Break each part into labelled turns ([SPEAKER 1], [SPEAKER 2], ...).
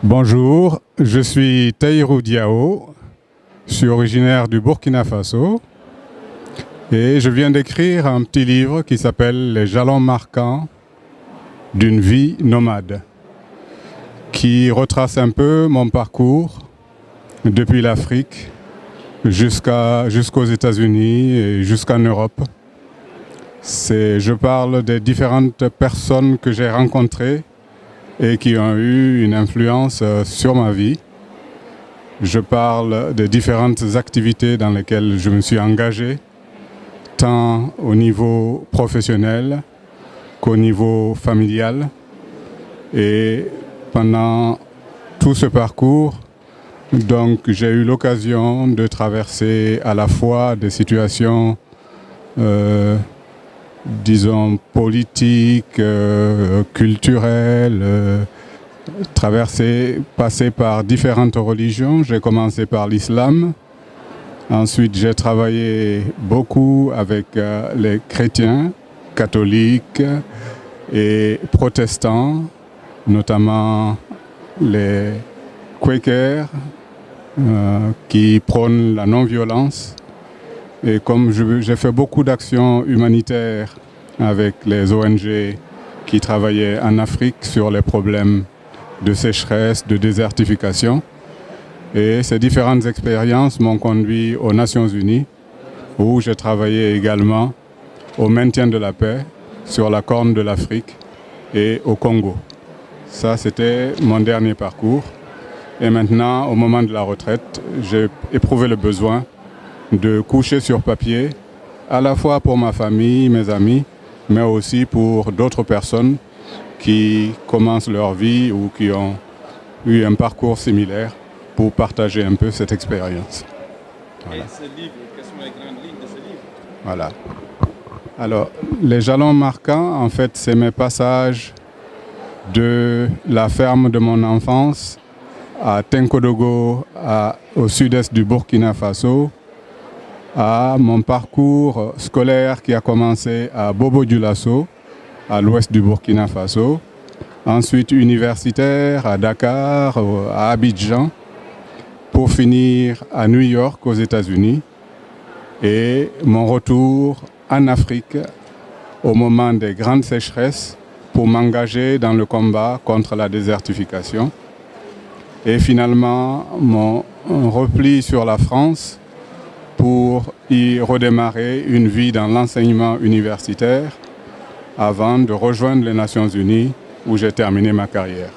[SPEAKER 1] Bonjour, je suis Tahirou Diao, je suis originaire du Burkina Faso et je viens d'écrire un petit livre qui s'appelle Les jalons marquants d'une vie nomade, qui retrace un peu mon parcours depuis l'Afrique jusqu'aux États-Unis et jusqu'en Europe. Je parle des différentes personnes que j'ai rencontrées et qui ont eu une influence sur ma vie. Je parle des différentes activités dans lesquelles je me suis engagé, tant au niveau professionnel qu'au niveau familial. Et pendant tout ce parcours, donc, j'ai eu l'occasion de traverser à la fois des situations disons politiques, culturelles, passer par différentes religions. J'ai commencé par l'islam. Ensuite, j'ai travaillé beaucoup avec les chrétiens, catholiques et protestants, notamment les Quakers, qui prônent la non-violence. Et comme j'ai fait beaucoup d'actions humanitaires avec les ONG qui travaillaient en Afrique sur les problèmes de sécheresse, de désertification. Et ces différentes expériences m'ont conduit aux Nations Unies, où j'ai travaillé également au maintien de la paix sur la Corne de l'Afrique et au Congo. Ça, c'était mon dernier parcours. Et maintenant, au moment de la retraite, j'ai éprouvé le besoin de coucher sur papier, à la fois pour ma famille, mes amis, mais aussi pour d'autres personnes qui commencent leur vie ou qui ont eu un parcours similaire pour partager un peu cette expérience. Voilà.
[SPEAKER 2] Et ce livre, quelles sont les grandes lignes de ce livre?
[SPEAKER 1] Voilà. Alors, les jalons marquants, en fait, c'est mes passages de la ferme de mon enfance à Tenkodogo, au sud-est du Burkina Faso, à mon parcours scolaire qui a commencé à Bobo-Dioulasso, à l'ouest du Burkina Faso, ensuite universitaire à Dakar, à Abidjan, pour finir à New York aux États-Unis, et mon retour en Afrique au moment des grandes sécheresses pour m'engager dans le combat contre la désertification, et finalement mon repli sur la France pour y redémarrer une vie dans l'enseignement universitaire avant de rejoindre les Nations Unies où j'ai terminé ma carrière.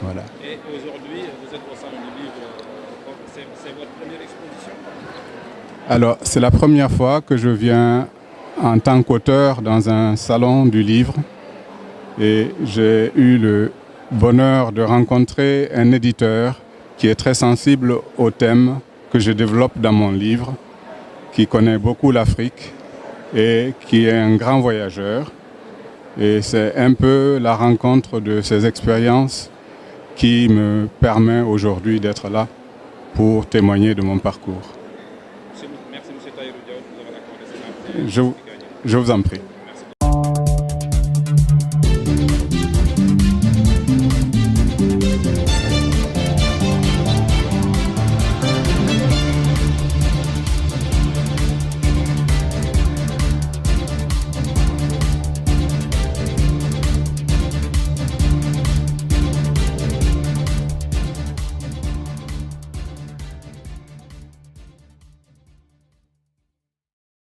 [SPEAKER 1] Voilà.
[SPEAKER 2] Et aujourd'hui, vous êtes au salon du livre, c'est votre première exposition?
[SPEAKER 1] Alors, c'est la première fois que je viens en tant qu'auteur dans un salon du livre et j'ai eu le bonheur de rencontrer un éditeur qui est très sensible au thème que je développe dans mon livre, qui connaît beaucoup l'Afrique et qui est un grand voyageur. Et c'est un peu la rencontre de ces expériences qui me permet aujourd'hui d'être là pour témoigner de mon parcours.
[SPEAKER 2] Merci M. Tahirou Diao de nous avoir accordé cette
[SPEAKER 1] Je vous en prie.